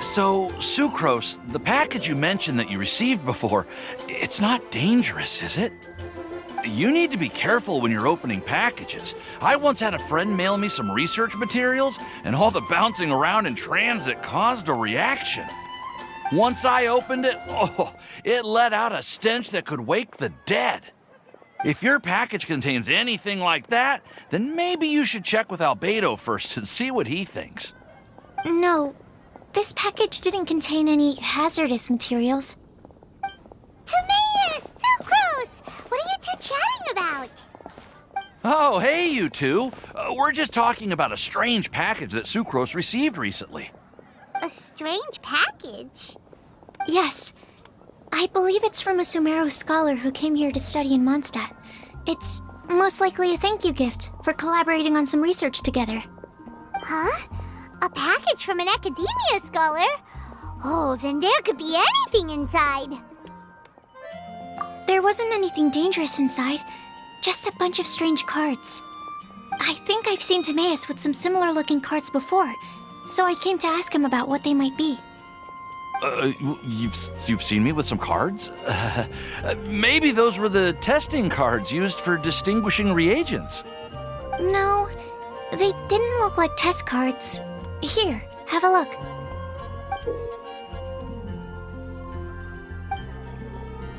So, Sucrose, the package you mentioned that you received before, it's not dangerous, is it? You need to be careful when you're opening packages. I once had a friend mail me some research materials, and all the bouncing around in transit caused a reaction. Once I opened it, it let out a stench that could wake the dead. If your package contains anything like that, then maybe you should check with Albedo first and see what he thinks. No, this package didn't contain any hazardous materials. Timaeus! Sucrose! What are you two chatting about? Oh, hey, you two. We're just talking about a strange package that Sucrose received recently. A strange package? Yes. I believe it's from a Sumeru scholar who came here to study in Mondstadt. It's most likely a thank you gift for collaborating on some research together. Huh? A package from an academia scholar? Oh, then there could be anything inside. There wasn't anything dangerous inside, just a bunch of strange cards. I think I've seen Timaeus with some similar looking cards before, so I came to ask him about what they might be. You've seen me with some cards? Maybe those were the testing cards used for distinguishing reagents. No, they didn't look like test cards. Here, have a look.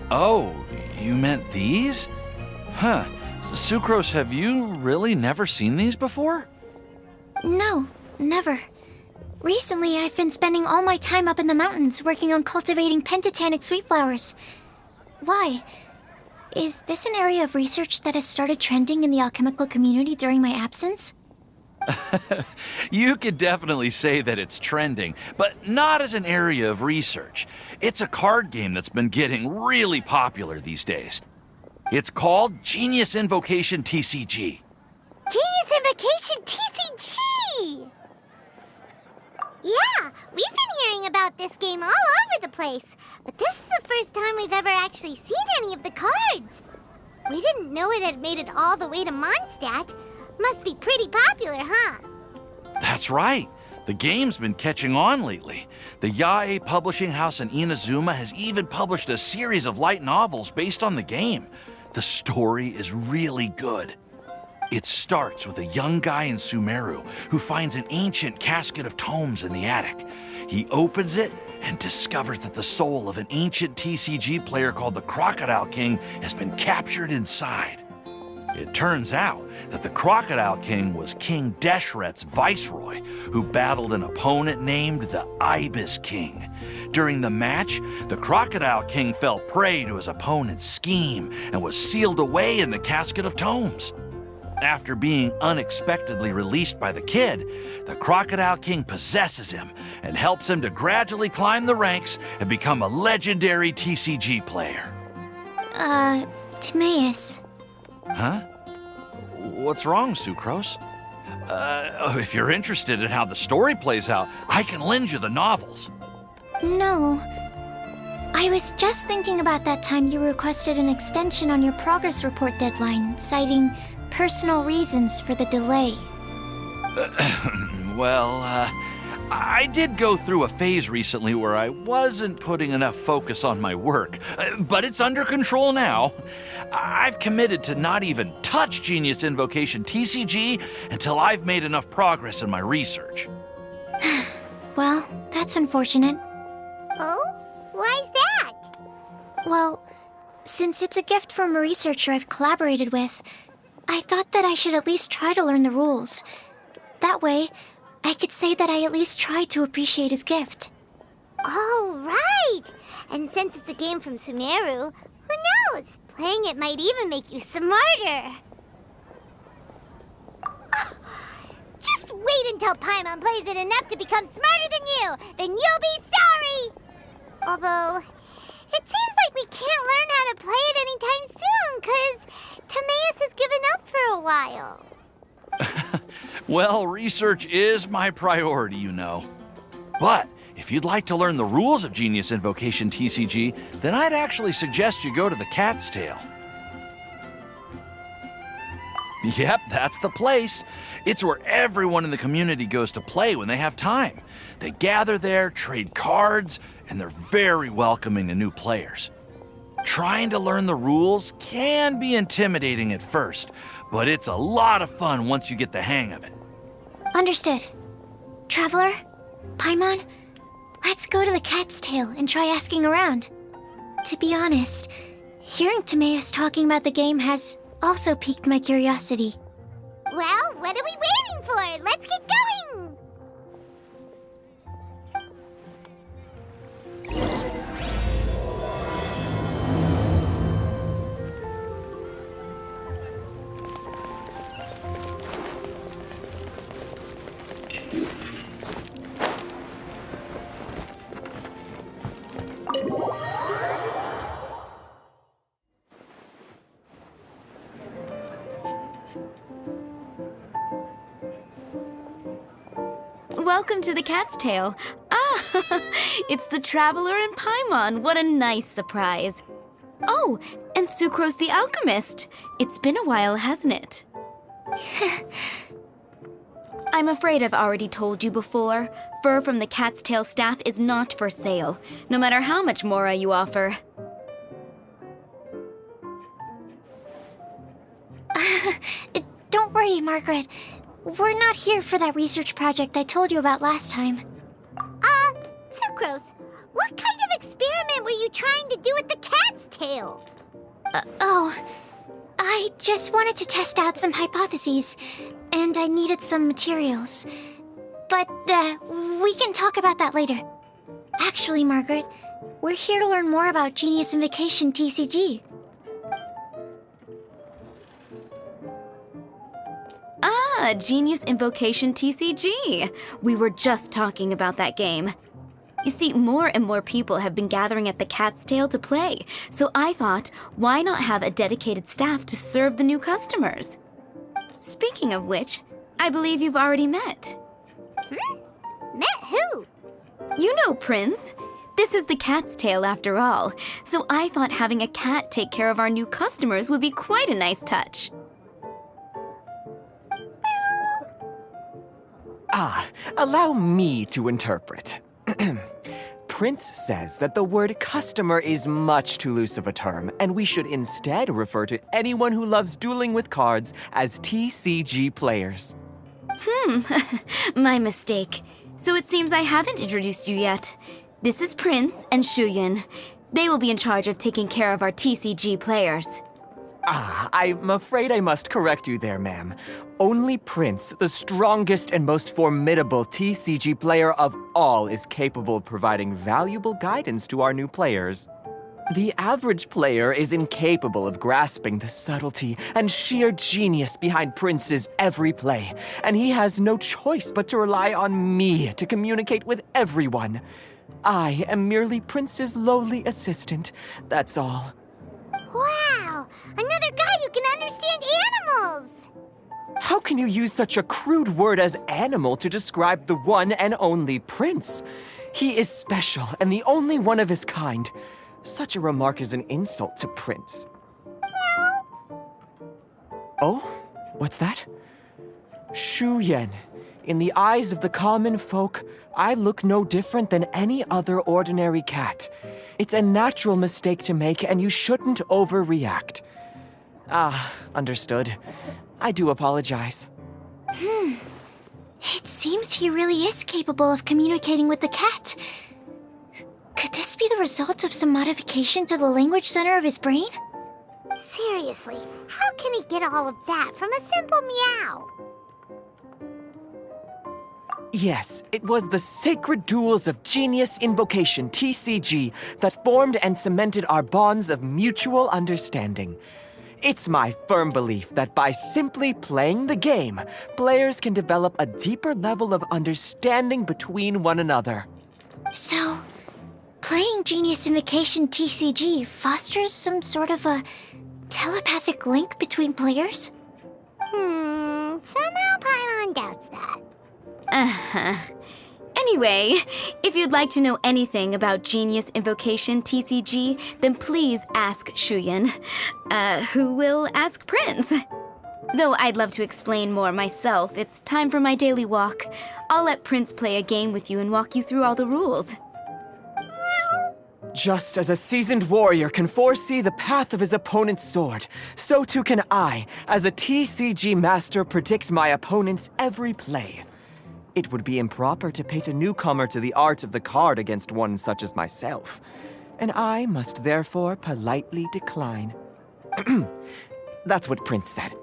Oh, you meant these? Huh. Sucrose, have you really never seen these before? No, never. Recently, I've been spending all my time up in the mountains working on cultivating pentatonic sweet flowers. Why? Is this an area of research that has started trending in the alchemical community during my absence? You could definitely say that it's trending, but not as an area of research. It's a card game that's been getting really popular these days. It's called Genius Invocation TCG. Genius Invokation TCG! Yeah, we've been hearing about this game all over the place, but this is the first time we've ever actually seen any of the cards. We didn't know it had made it all the way to Mondstadt. Must be pretty popular, huh? That's right. The game's been catching on lately. The Yae publishing house in Inazuma has even published a series of light novels based on the game. The story is really good. It starts with a young guy in Sumeru who finds an ancient casket of tomes in the attic. He opens it and discovers that the soul of an ancient TCG player called the Crocodile King has been captured inside. It turns out that the Crocodile King was King Deshret's viceroy, who battled an opponent named the Ibis King. During the match, the Crocodile King fell prey to his opponent's scheme and was sealed away in the casket of tomes. After being unexpectedly released by the kid, the Crocodile King possesses him and helps him to gradually climb the ranks and become a legendary TCG player. Timaeus. Huh? What's wrong, Sucrose? If you're interested in how the story plays out, I can lend you the novels. No. I was just thinking about that time you requested an extension on your progress report deadline, citing personal reasons for the delay. I did go through a phase recently where I wasn't putting enough focus on my work, but it's under control now. I've committed to not even touch Genius Invocation TCG until I've made enough progress in my research. Well, that's unfortunate. Oh? Why's that? Well, since it's a gift from a researcher I've collaborated with, I thought that I should at least try to learn the rules. That way, I could say that I at least tried to appreciate his gift. Oh, right! And since it's a game from Sumeru, who knows? Playing it might even make you smarter. Just wait until Paimon plays it enough to become smarter than you! Then you'll be sorry! Although, it seems like we can't learn how to play it anytime soon, 'cause Timaeus has given up for a while. Well, research is my priority, you know. But if you'd like to learn the rules of Genius Invocation TCG, then I'd actually suggest you go to the Cat's Tail. Yep, that's the place. It's where everyone in the community goes to play when they have time. They gather there, trade cards, and they're very welcoming to new players. Trying to learn the rules can be intimidating at first, but it's a lot of fun once you get the hang of it. Understood. Traveler, Paimon, let's go to the Cat's Tail and try asking around. To be honest, hearing Timaeus talking about the game has also piqued my curiosity. Well, what are we waiting for? Let's get going! Welcome to the Cat's Tail. Ah, it's the Traveler and Paimon. What a nice surprise. Oh, and Sucrose the Alchemist. It's been a while, hasn't it? I'm afraid I've already told you before. Fur from the Cat's Tail staff is not for sale, no matter how much mora you offer. Don't worry, Margaret. We're not here for that research project I told you about last time. Sucrose, what kind of experiment were you trying to do with the cat's tail? I just wanted to test out some hypotheses, and I needed some materials. But, we can talk about that later. Actually, Margaret, we're here to learn more about Genius Invocation TCG. Ah, Genius Invocation TCG. We were just talking about that game. You see, more and more people have been gathering at the Cat's Tail to play, so I thought, why not have a dedicated staff to serve the new customers? Speaking of which, I believe you've already met. Met who? You know Prince. This is the Cat's Tail after all, so I thought having a cat take care of our new customers would be quite a nice touch. Allow me to interpret. Prince says that the word customer is much too loose of a term, and we should instead refer to anyone who loves dueling with cards as TCG players. My mistake. So it seems I haven't introduced you yet. This is Prince and Shuyan. They will be in charge of taking care of our TCG players. I'm afraid I must correct you there, ma'am. Only Prince, the strongest and most formidable TCG player of all, is capable of providing valuable guidance to our new players. The average player is incapable of grasping the subtlety and sheer genius behind Prince's every play, and he has no choice but to rely on me to communicate with everyone. I am merely Prince's lowly assistant, that's all. Wow! Another guy who can understand animals! How can you use such a crude word as animal to describe the one and only Prince? He is special and the only one of his kind. Such a remark is an insult to Prince. Oh? What's that? Shuyan. In the eyes of the common folk, I look no different than any other ordinary cat. It's a natural mistake to make, and you shouldn't overreact. Understood. I do apologize. It seems he really is capable of communicating with the cat. Could this be the result of some modification to the language center of his brain? Seriously, how can he get all of that from a simple meow? Yes, it was the sacred duels of Genius Invocation TCG that formed and cemented our bonds of mutual understanding. It's my firm belief that by simply playing the game, players can develop a deeper level of understanding between one another. So, playing Genius Invocation TCG fosters some sort of a telepathic link between players? Somehow Paimon doubts that. Anyway, if you'd like to know anything about Genius Invocation TCG, then please ask Shuyan, who will ask Prince. Though I'd love to explain more myself, it's time for my daily walk. I'll let Prince play a game with you and walk you through all the rules. Just as a seasoned warrior can foresee the path of his opponent's sword, so too can I, as a TCG master, predict my opponent's every play. It would be improper to pit a newcomer to the art of the card against one such as myself, and I must therefore politely decline. That's what Prince said.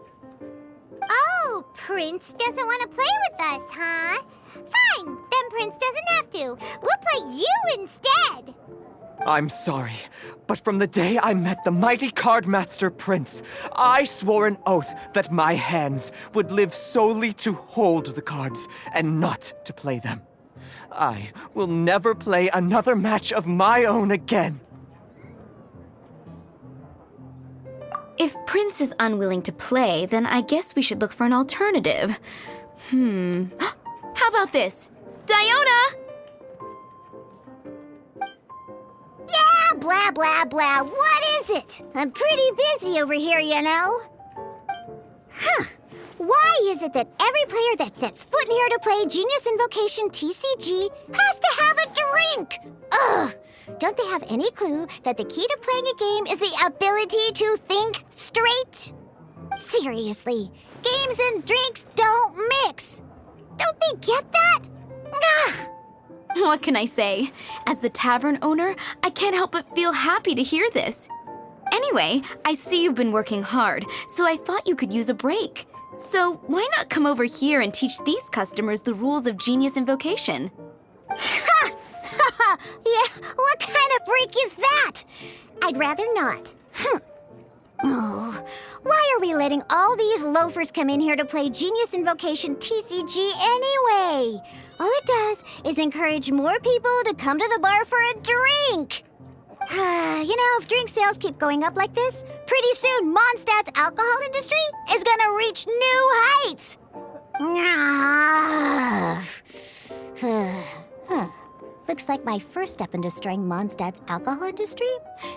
Oh, Prince doesn't want to play with us, huh? Fine, then Prince doesn't have to. We'll play you instead. I'm sorry, but from the day I met the mighty cardmaster Prince, I swore an oath that my hands would live solely to hold the cards and not to play them. I will never play another match of my own again. If Prince is unwilling to play, then I guess we should look for an alternative. How about this? Diona! Yeah, blah, blah, blah. What is it? I'm pretty busy over here, you know. Why is it that every player that sets foot in here to play Genius Invocation TCG has to have a drink? Ugh! Don't they have any clue that the key to playing a game is the ability to think straight? Seriously, games and drinks don't mix. Don't they get that? Ugh! What can I say? As the tavern owner, I can't help but feel happy to hear this. Anyway, I see you've been working hard, so I thought you could use a break. So why not come over here and teach these customers the rules of Genius Invocation? Yeah, what kind of break is that? I'd rather not. Oh, why are we letting all these loafers come in here to play Genius Invocation TCG anyway? All it does is encourage more people to come to the bar for a drink. You know, if drink sales keep going up like this, pretty soon Mondstadt's alcohol industry is gonna reach new heights. Looks like my first step in destroying Mondstadt's alcohol industry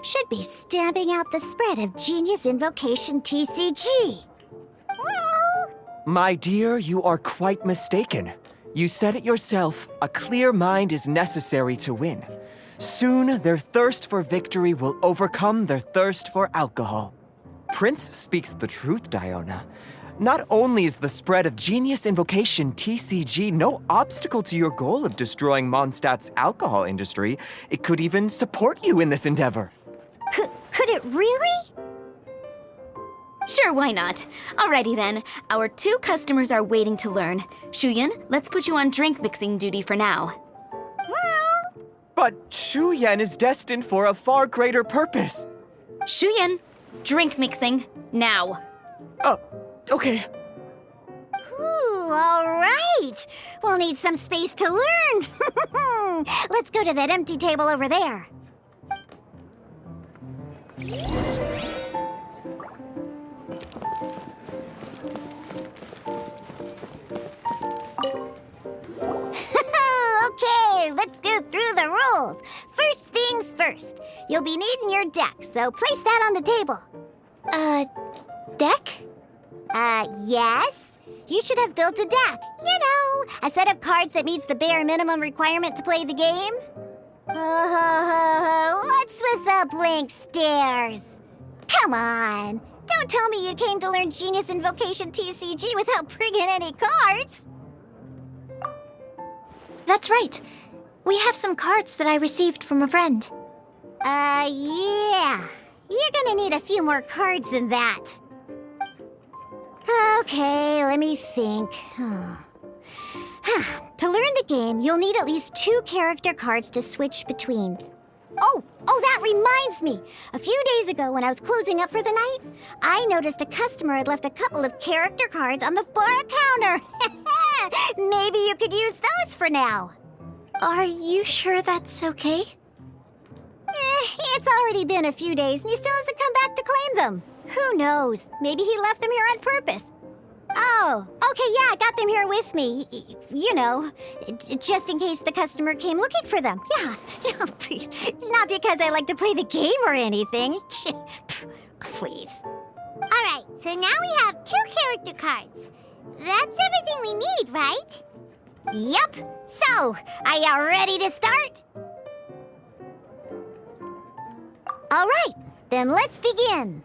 should be stamping out the spread of Genius Invocation TCG. My dear, you are quite mistaken. You said it yourself, a clear mind is necessary to win. Soon, their thirst for victory will overcome their thirst for alcohol. Prince speaks the truth, Diona. Not only is the spread of Genius Invocation TCG no obstacle to your goal of destroying Mondstadt's alcohol industry, it could even support you in this endeavor. Could it really? Sure, why not? Alrighty then, our 2 customers are waiting to learn. Shuyan, let's put you on drink mixing duty for now. But Shuyan is destined for a far greater purpose. Shuyan, drink mixing, now. Okay. Ooh, all right. We'll need some space to learn. Let's go to that empty table over there. Okay, let's go through the rules. First things first. You'll be needing your deck, so place that on the table. Deck? Yes. You should have built a deck. You know, a set of cards that meets the bare minimum requirement to play the game. What's with the blank stares? Come on. Don't tell me you came to learn Genius Invocation TCG without bringing any cards. That's right. We have some cards that I received from a friend. Yeah. You're gonna need a few more cards than that. Okay, let me think. To learn the game, you'll need at least 2 character cards to switch between. Oh, that reminds me. A few days ago, when I was closing up for the night, I noticed a customer had left a couple of character cards on the bar counter. Maybe you could use those for now. Are you sure that's okay? It's already been a few days and he still hasn't come back to claim them. Who knows? Maybe he left them here on purpose. Oh, okay, yeah, I got them here with me. You know, just in case the customer came looking for them. Yeah, not because I like to play the game or anything. Please. All Alright, so now we have 2 character cards. That's everything we need, right? Yup. So, are you ready to start? All right, then let's begin.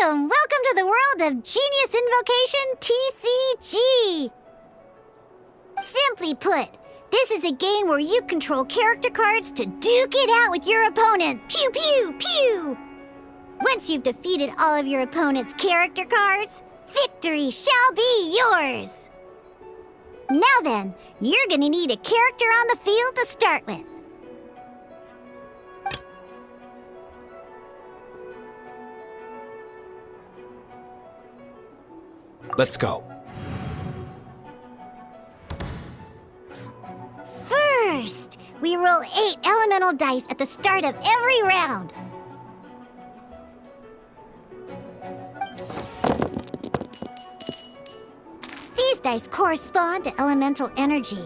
Welcome to the world of Genius Invocation TCG. Simply put, this is a game where you control character cards to duke it out with your opponent. Pew, pew, pew! Once you've defeated all of your opponent's character cards, victory shall be yours! Now then, you're gonna need a character on the field to start with. Let's go. First, we roll 8 elemental dice at the start of every round. These dice correspond to elemental energy.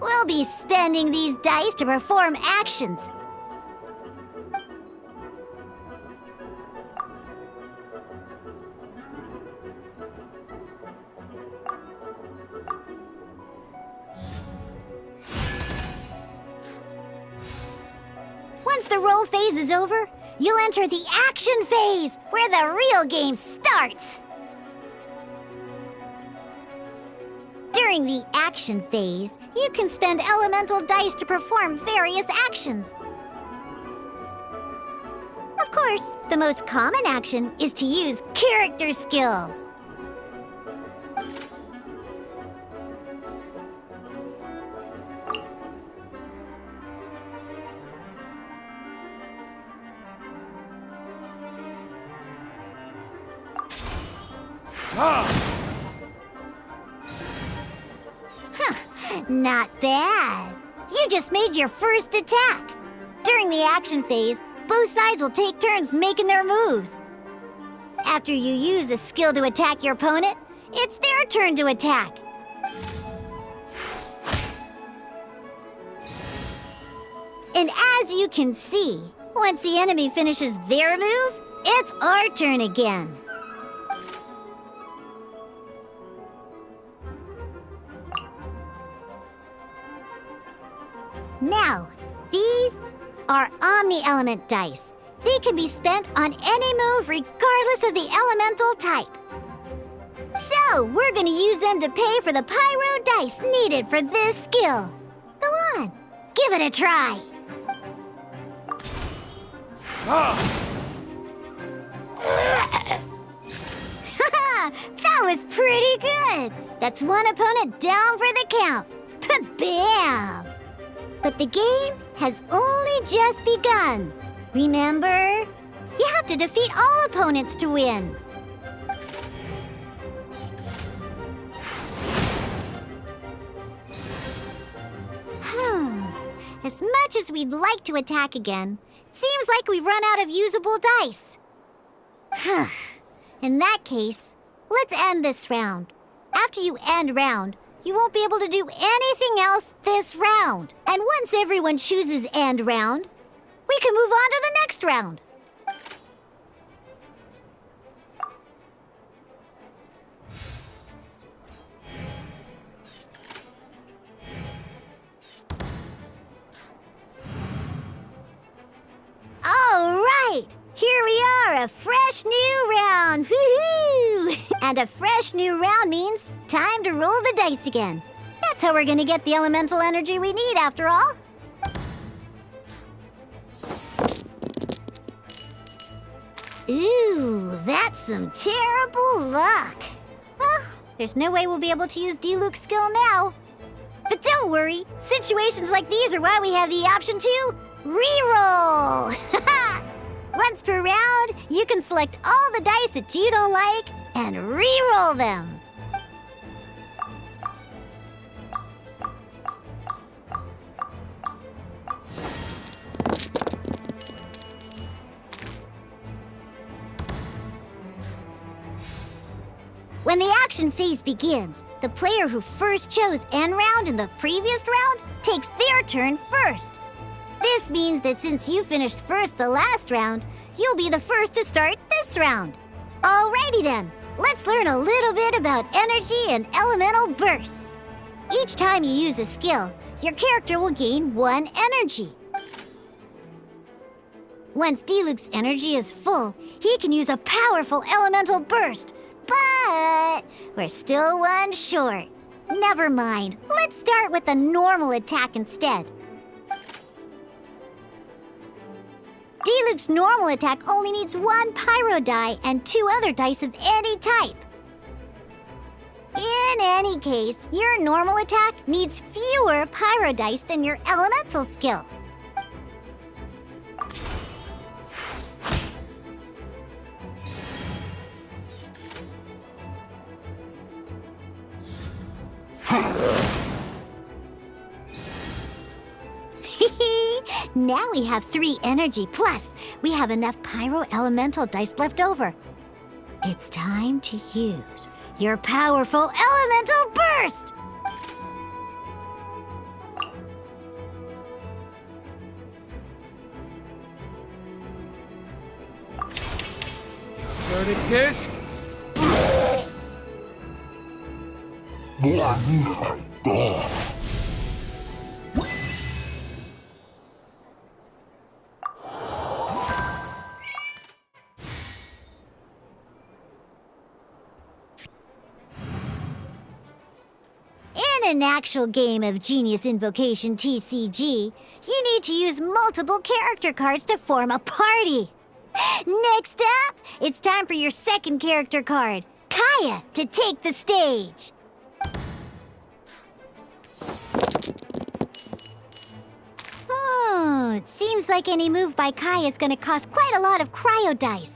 We'll be spending these dice to perform actions. Once the roll phase is over, you'll enter the action phase, where the real game starts. During the action phase, you can spend elemental dice to perform various actions. Of course, the most common action is to use character skills. Not bad. You just made your first attack. During the action phase, both sides will take turns making their moves. After you use a skill to attack your opponent, it's their turn to attack. And as you can see, once the enemy finishes their move, it's our turn again. Now, these are omni-element dice. They can be spent on any move regardless of the elemental type. So, we're gonna use them to pay for the pyro dice needed for this skill. Go on, give it a try. That was pretty good. That's one opponent down for the count. Bam! But the game has only just begun. Remember? You have to defeat all opponents to win. As much as we'd like to attack again, it seems like we've run out of usable dice. In that case, let's end this round. After you end round, you won't be able to do anything else this round. And once everyone chooses end round, we can move on to the next round. All right, here we are, a fresh new round. Woohoo! And a fresh new round means time to roll the dice again. That's how we're gonna get the elemental energy we need, after all. Ooh, that's some terrible luck. Well, there's no way we'll be able to use D-Luke's skill now. But don't worry, situations like these are why we have the option to reroll. Once per round, you can select all the dice that you don't like and re-roll them. When the action phase begins, the player who first chose end round in the previous round takes their turn first. This means that since you finished first the last round, you'll be the first to start this round. Alrighty then, let's learn a little bit about energy and elemental bursts. Each time you use a skill, your character will gain 1 energy. Once Diluc's energy is full, he can use a powerful elemental burst. But we're still 1 short. Never mind, let's start with a normal attack instead. Diluc's normal attack only needs 1 pyro die and 2 other dice of any type. In any case, your normal attack needs fewer pyro dice than your elemental skill. Now we have 3 energy, plus we have enough pyro elemental dice left over. It's time to use your powerful elemental burst! Verdict is... In an actual game of Genius Invocation TCG, you need to use multiple character cards to form a party. Next up, it's time for your second character card, Kaya, to take the stage. It seems like any move by Kaya is going to cost quite a lot of cryo dice.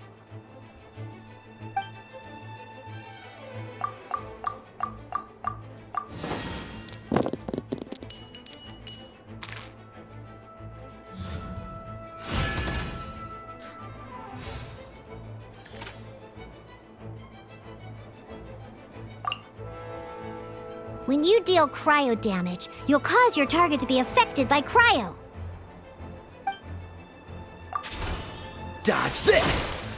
When you deal cryo damage, you'll cause your target to be affected by cryo. Dodge this!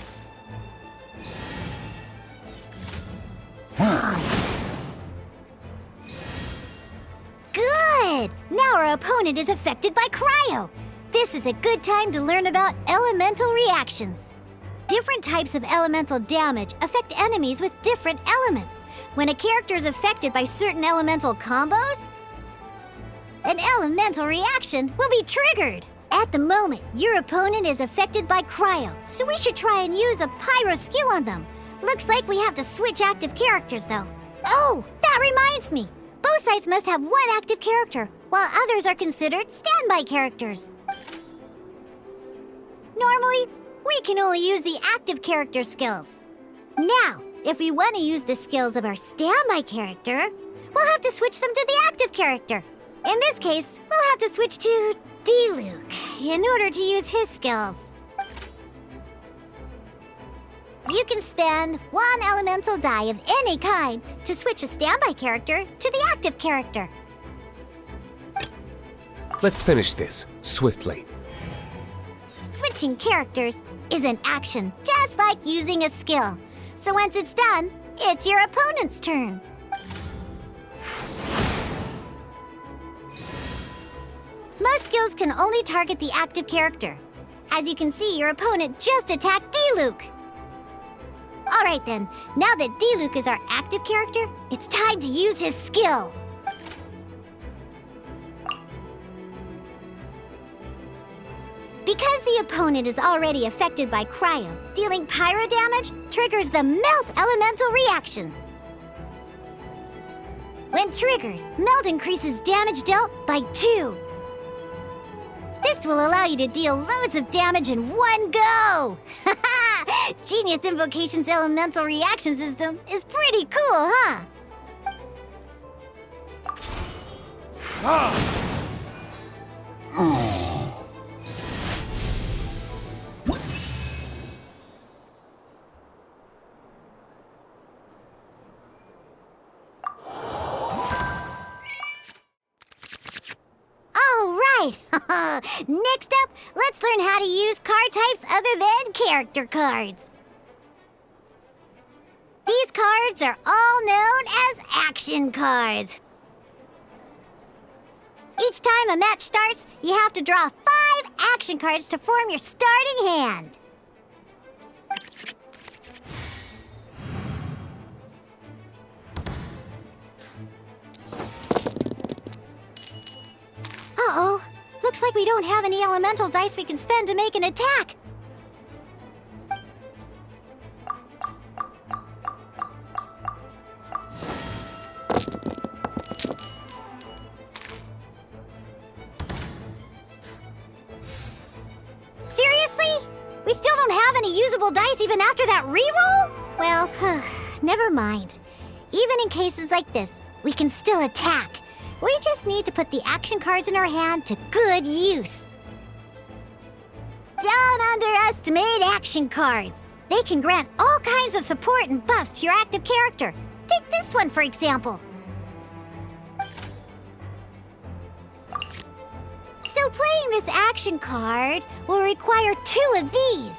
Good! Now our opponent is affected by cryo. This is a good time to learn about elemental reactions. Different types of elemental damage affect enemies with different elements. When a character is affected by certain elemental combos, an elemental reaction will be triggered. At the moment, your opponent is affected by cryo, so we should try and use a pyro skill on them. Looks like we have to switch active characters, though. Oh, that reminds me. Both sides must have 1 active character, while others are considered standby characters. Normally, we can only use the active character skills. Now, if we want to use the skills of our standby character, we'll have to switch them to the active character. In this case, we'll have to switch to Diluc in order to use his skills. You can spend 1 elemental die of any kind to switch a standby character to the active character. Let's finish this, swiftly. Switching characters is an action, just like using a skill. So once it's done, it's your opponent's turn. Most skills can only target the active character. As you can see, your opponent just attacked Diluc. Alright then, now that Diluc is our active character, it's time to use his skill. Because the opponent is already affected by cryo, dealing pyro damage triggers the Melt Elemental reaction. When triggered, Melt increases damage dealt by 2. This will allow you to deal loads of damage in one go! Haha! Genius Invocation's elemental reaction system is pretty cool, huh? All right! Next up, let's learn how to use card types other than character cards. These cards are all known as action cards. Each time a match starts, you have to draw 5 action cards to form your starting hand. Uh-oh. Looks like we don't have any elemental dice we can spend to make an attack. Seriously? We still don't have any usable dice even after that reroll? Well, never mind. Even in cases like this, we can still attack. We just need to put the action cards in our hand to good use. Don't underestimate action cards. They can grant all kinds of support and buffs to your active character. Take this one, for example. So playing this action card will require 2 of these.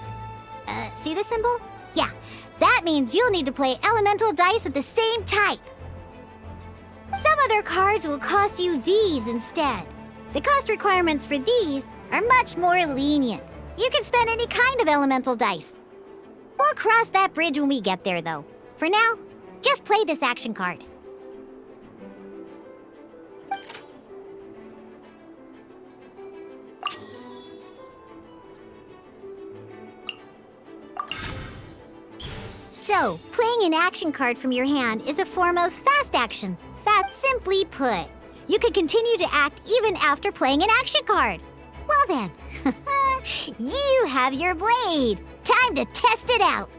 See the symbol? Yeah, that means you'll need to play elemental dice of the same type. Some other cards will cost you these instead. The cost requirements for these are much more lenient. You can spend any kind of elemental dice. We'll cross that bridge when we get there, though. For now, just play this action card. So, playing an action card from your hand is a form of fast action. Simply put, you can continue to act even after playing an action card. Well then, you have your blade. Time to test it out.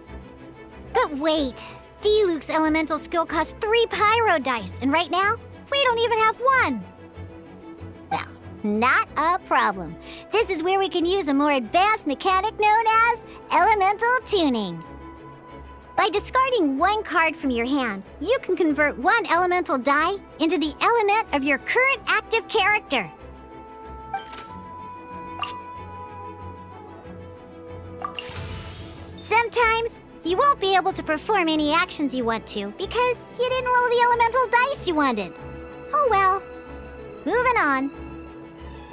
But wait, D-Luke's elemental skill costs 3 pyro dice, and right now, we don't even have 1. Well, not a problem. This is where we can use a more advanced mechanic known as elemental tuning. By discarding 1 card from your hand, you can convert 1 elemental die into the element of your current active character. Sometimes, you won't be able to perform any actions you want to because you didn't roll the elemental dice you wanted. Oh well. Moving on.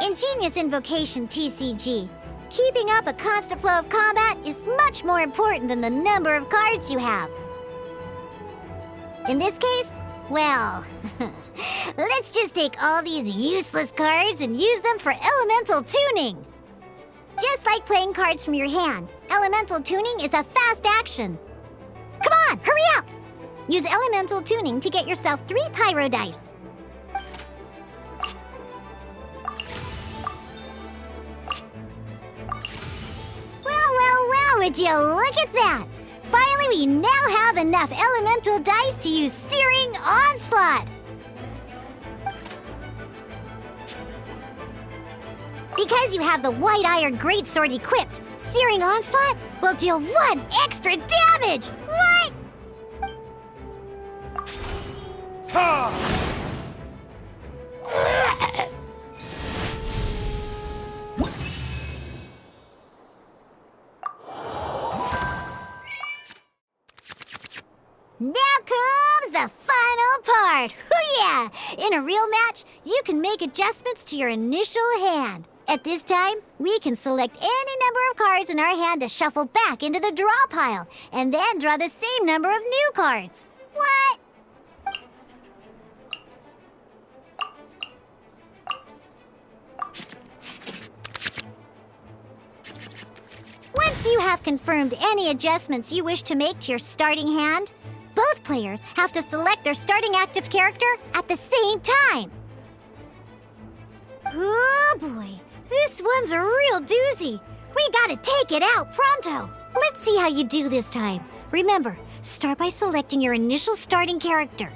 In Genius Invocation TCG, keeping up a constant flow of combat is much more important than the number of cards you have. In this case, well, let's just take all these useless cards and use them for elemental tuning. Just like playing cards from your hand, elemental tuning is a fast action. Come on, hurry up! Use elemental tuning to get yourself 3 pyro dice. Well, would you look at that? Finally, we now have enough elemental dice to use Searing Onslaught. Because you have the White Iron Greatsword equipped, Searing Onslaught will deal 1 extra damage! What? Now comes the final part! Hoo-yeah! In a real match, you can make adjustments to your initial hand. At this time, we can select any number of cards in our hand to shuffle back into the draw pile, and then draw the same number of new cards. What? Once you have confirmed any adjustments you wish to make to your starting hand, both players have to select their starting active character at the same time. Oh boy, this one's a real doozy. We gotta take it out pronto. Let's see how you do this time. Remember, start by selecting your initial starting character.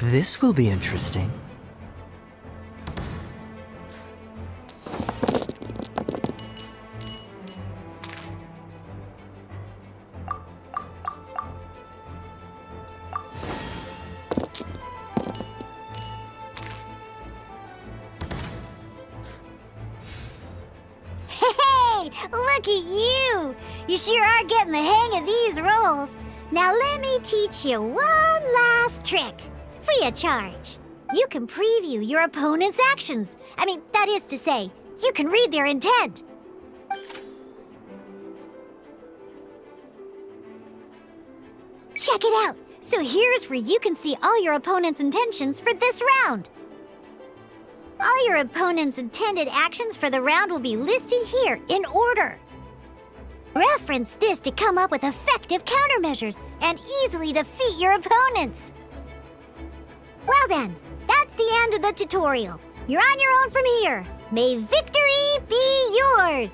This will be interesting. Look at you! You sure are getting the hang of these rolls. Now let me teach you one last trick, free of charge. You can preview your opponent's actions. That is to say, you can read their intent. Check it out. So here's where you can see all your opponent's intentions for this round. All your opponent's intended actions for the round will be listed here in order. Reference this to come up with effective countermeasures and easily defeat your opponents. Well then, that's the end of the tutorial. You're on your own from here. May victory be yours!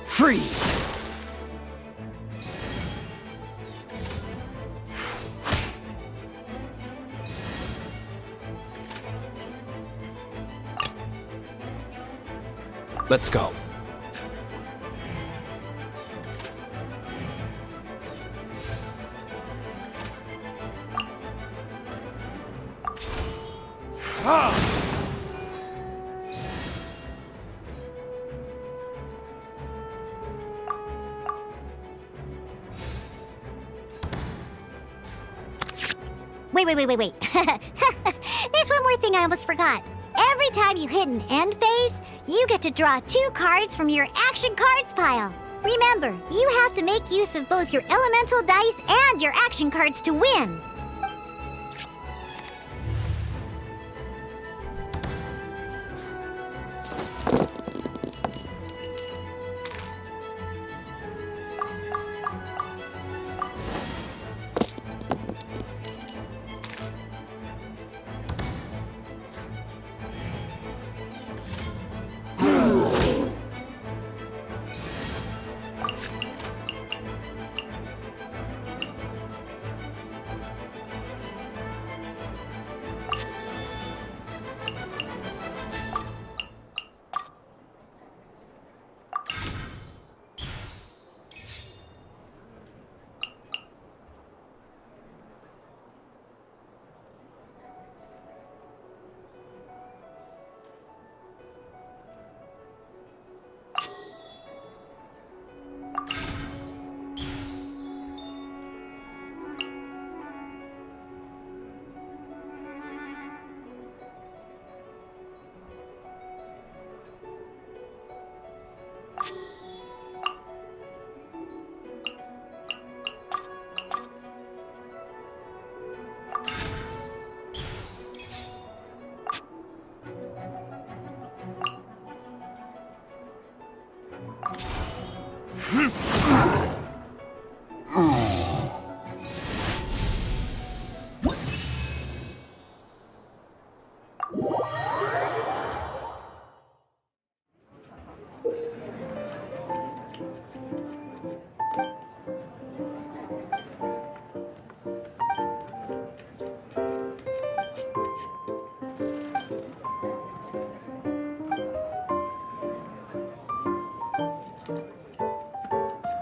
Freeze! Let's go. Wait. There's one more thing I almost forgot. Every time you hit an end phase, you get to draw 2 cards from your action cards pile. Remember, you have to make use of both your elemental dice and your action cards to win.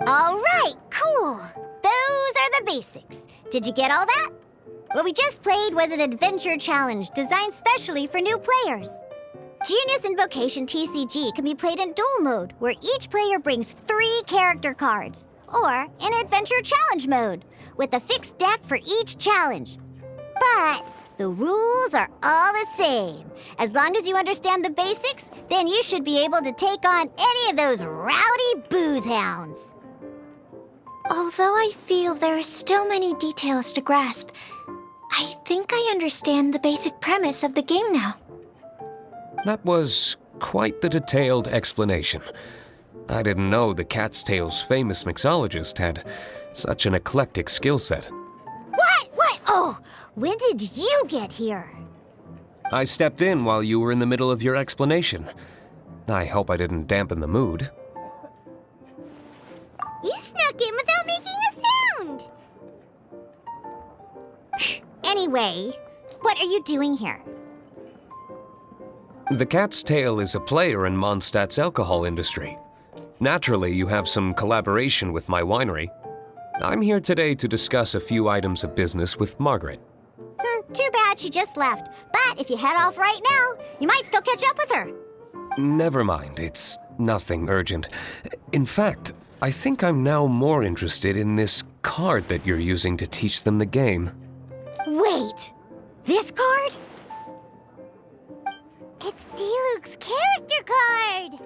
All right, cool. Those are the basics. Did you get all that? What we just played was an adventure challenge designed specially for new players. Genius Invocation TCG can be played in duel mode, where each player brings 3 character cards, or in adventure challenge mode, with a fixed deck for each challenge. But The rules are all the same. As long as you understand the basics, then you should be able to take on any of those rowdy booze hounds. Although I feel there are still many details to grasp, I think I understand the basic premise of the game now. That was quite the detailed explanation. I didn't know the Cat's Tail's famous mixologist had such an eclectic skill set. What? Oh, when did you get here? I stepped in while you were in the middle of your explanation. I hope I didn't dampen the mood. You snuck in without making a sound! Anyway, what are you doing here? The Cat's Tail is a player in Mondstadt's alcohol industry. Naturally, you have some collaboration with my winery. I'm here today to discuss a few items of business with Margaret. Too bad she just left. But if you head off right now, you might still catch up with her. Never mind, it's nothing urgent. In fact, I think I'm now more interested in this card that you're using to teach them the game. Wait, this card? It's Diluc's character card!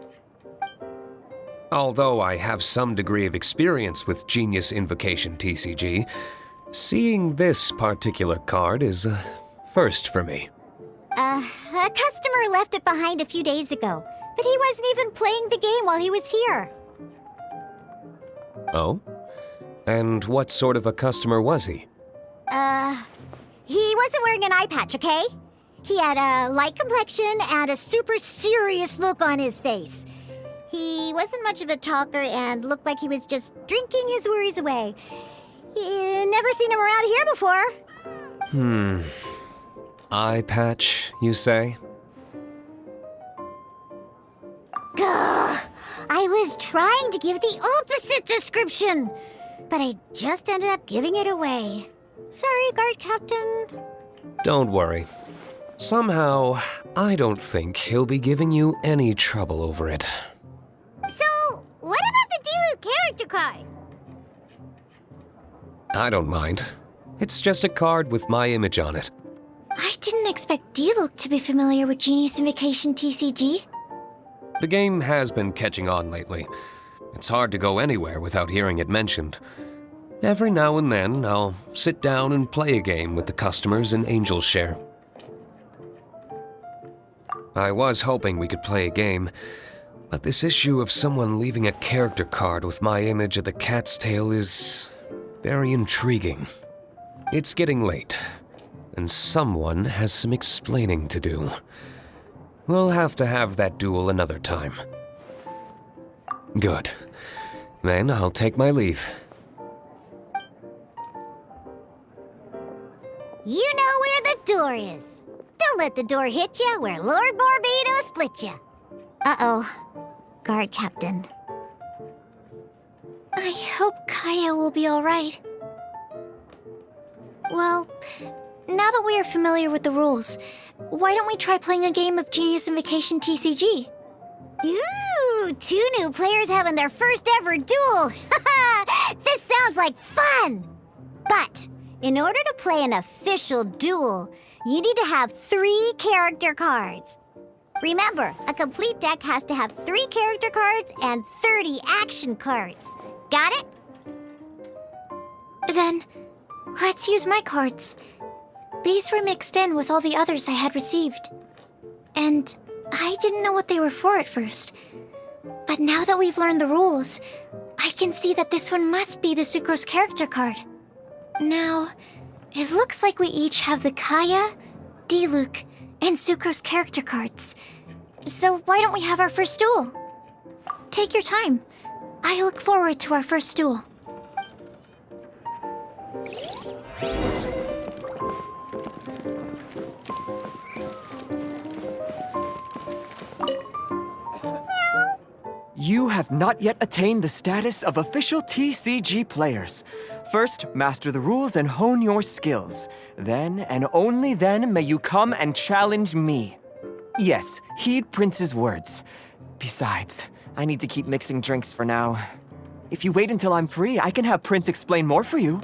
Although I have some degree of experience with Genius Invocation TCG, seeing this particular card is a first for me. A customer left it behind a few days ago, but he wasn't even playing the game while he was here. Oh? And what sort of a customer was he? He wasn't wearing an eye patch, okay? He had a light complexion and a super serious look on his face. He wasn't much of a talker and looked like he was just drinking his worries away. Never seen him around here before. Eye patch, you say? Gah! I was trying to give the opposite description, but I just ended up giving it away. Sorry, guard captain. Don't worry. Somehow, I don't think he'll be giving you any trouble over it. So, what about the Diluc character card? I don't mind. It's just a card with my image on it. I didn't expect Diluc to be familiar with Genius Invokation TCG. The game has been catching on lately. It's hard to go anywhere without hearing it mentioned. Every now and then, I'll sit down and play a game with the customers in Angel's Share. I was hoping we could play a game, but this issue of someone leaving a character card with my image of the Cat's Tail is very intriguing. It's getting late, and someone has some explaining to do. We'll have to have that duel another time. Good. Then I'll take my leave. You know where the door is. Don't let the door hit you where Lord Barbados split you. Uh-oh. Guard captain. I hope Kaya will be alright. Well, now that we are familiar with the rules, why don't we try playing a game of Genius Invocation TCG? Ooh, 2 new players having their first ever duel. This sounds like fun. But in order to play an official duel, you need to have 3 character cards. Remember, a complete deck has to have 3 character cards and 30 action cards. Got it? Then, let's use my cards. These were mixed in with all the others I had received. And I didn't know what they were for at first. But now that we've learned the rules, I can see that this one must be the Sucrose character card. Now, it looks like we each have the Kaya, Diluc, and Sucrose character cards. So why don't we have our first duel? Take your time. I look forward to our first duel. You have not yet attained the status of official TCG players. First, master the rules and hone your skills. Then, and only then, may you come and challenge me. Yes, heed Prince's words. Besides, I need to keep mixing drinks for now. If you wait until I'm free, I can have Prince explain more for you.